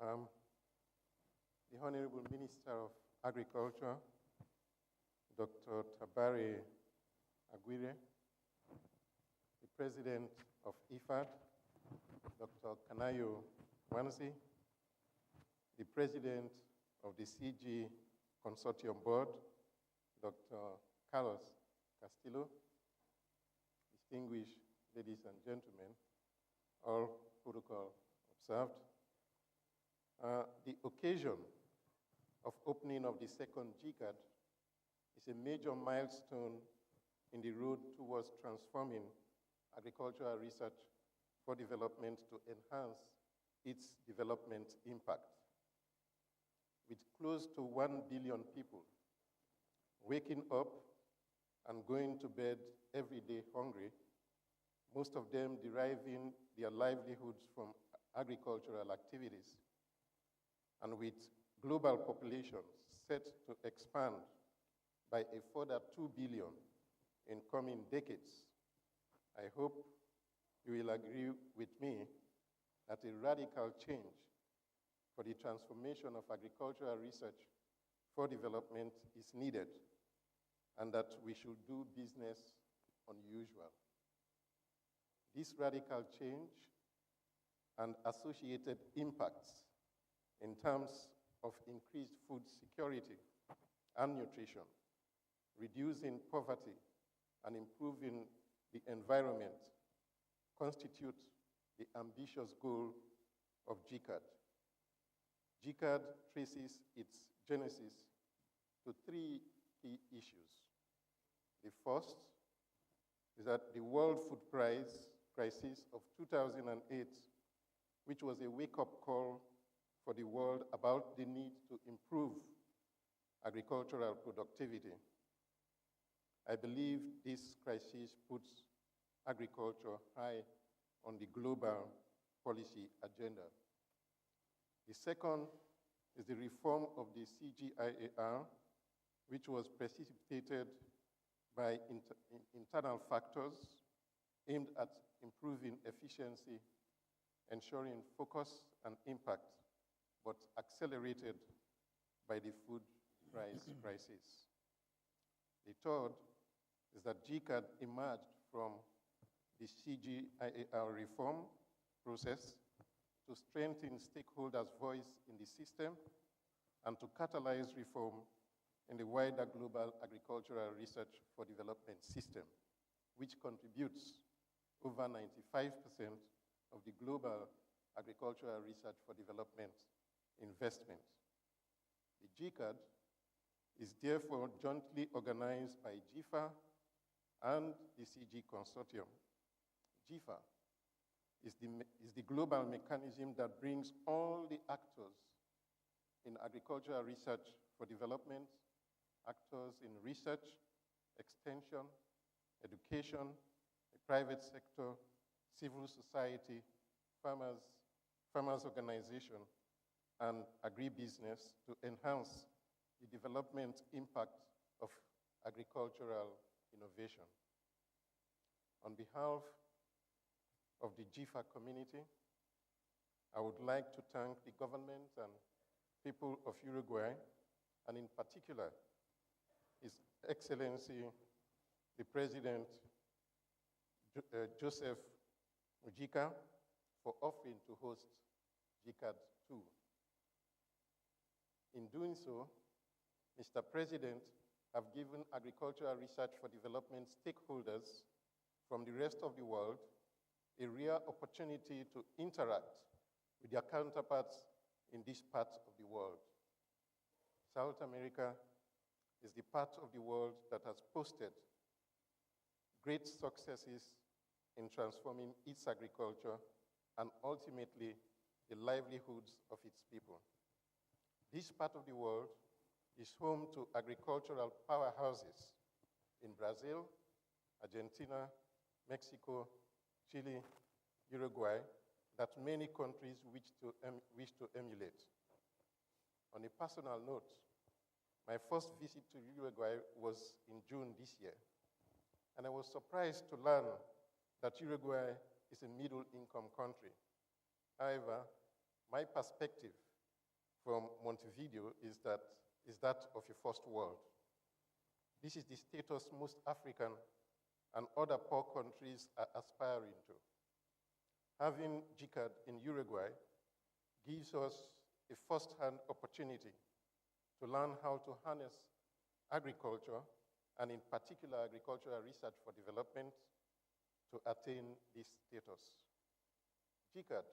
Um, the Honorable Minister of Agriculture, Dr. Tabari Aguirre, the President of IFAD, Dr. Kanayo Wanzi, the President of the CG Consortium Board, Dr. Carlos Castillo, distinguished ladies and gentlemen, all protocol observed. The occasion of opening of the second GCARD is a major milestone in the road towards transforming agricultural research for development to enhance its development impact. With close to 1 billion people waking up and going to bed every day hungry, most of them deriving their livelihoods from agricultural activities, and with global populations set to expand by a further 2 billion in coming decades, I hope you will agree with me that a radical change for the transformation of agricultural research for development is needed, and that we should do business unusual. This radical change and associated impacts in terms of increased food security and nutrition, reducing poverty and improving the environment constitute the ambitious goal of GCARD. GCARD traces its genesis to 3 key issues. The first is that the World Food Crisis of 2008, which was a wake-up call for the world about the need to improve agricultural productivity. I believe this crisis puts agriculture high on the global policy agenda. The second is the reform of the CGIAR, which was precipitated by internal factors aimed at improving efficiency, ensuring focus and impact, but accelerated by the food price crisis. The third is that GCARD emerged from the CGIAR reform process to strengthen stakeholders' voice in the system and to catalyze reform in the wider global agricultural research for development system, which contributes over 95% of the global agricultural research for development investment. The GCARD is therefore jointly organized by GIFA and the CG Consortium. GIFA is the global mechanism that brings all the actors in agricultural research for development, actors in research, extension, education, the private sector, civil society, farmers organization, and agribusiness to enhance the development impact of agricultural innovation. On behalf of the GIFA community, I would like to thank the government and people of Uruguay, and in particular, His Excellency, the President, Joseph Mujica, for offering to host GCARD2. In doing so, Mr. President have given agricultural research for development stakeholders from the rest of the world a rare opportunity to interact with their counterparts in this part of the world. South America is the part of the world that has posted great successes in transforming its agriculture and ultimately the livelihoods of its people. This part of the world is home to agricultural powerhouses in Brazil, Argentina, Mexico, Chile, Uruguay, that many countries wish to emulate. On a personal note, my first visit to Uruguay was in June this year, and I was surprised to learn that Uruguay is a middle-income country. However, my perspective from Montevideo is that of a first world. This is the status most African and other poor countries are aspiring to. Having GCARD in Uruguay gives us a first-hand opportunity to learn how to harness agriculture, and in particular agricultural research for development, to attain this status. GCARD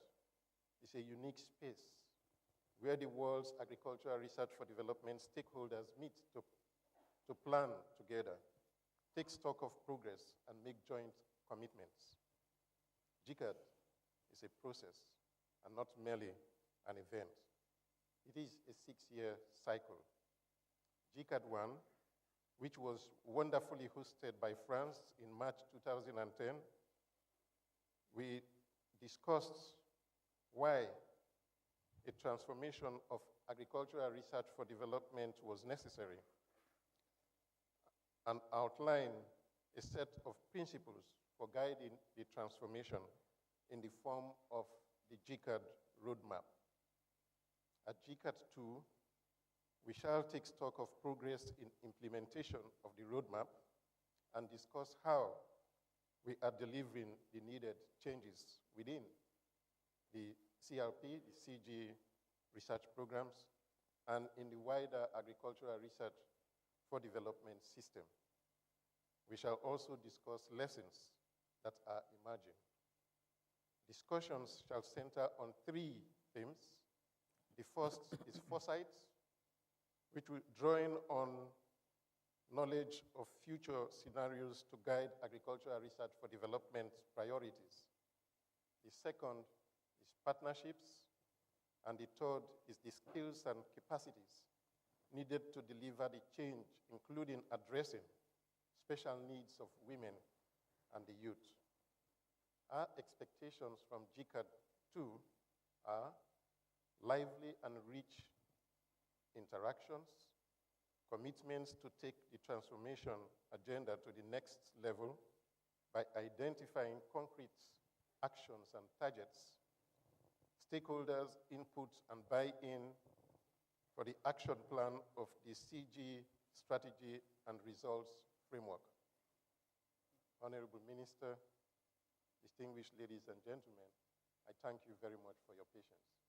is a unique space where the world's agricultural research for development stakeholders meet to plan together, take stock of progress, and make joint commitments. GCARD is a process and not merely an event. It is a 6-year cycle. GCARD1, which was wonderfully hosted by France in March 2010, we discussed why a transformation of agricultural research for development was necessary and outlined a set of principles for guiding the transformation in the form of the GCARD roadmap. At GCARD2, we shall take stock of progress in implementation of the roadmap and discuss how we are delivering the needed changes within the CRP, the CG research programs, and in the wider agricultural research for development system. We shall also discuss lessons that are emerging. Discussions shall center on 3 themes. The first is foresight, which will drawing on knowledge of future scenarios to guide agricultural research for development priorities. The second is partnerships, and the third is the skills and capacities needed to deliver the change, including addressing special needs of women and the youth. Our expectations from GCARD2 are lively and rich interactions, commitments to take the transformation agenda to the next level by identifying concrete actions and targets, stakeholders' input and buy-in for the action plan of the CG strategy and results framework. Honorable Minister, distinguished ladies and gentlemen, I thank you very much for your patience.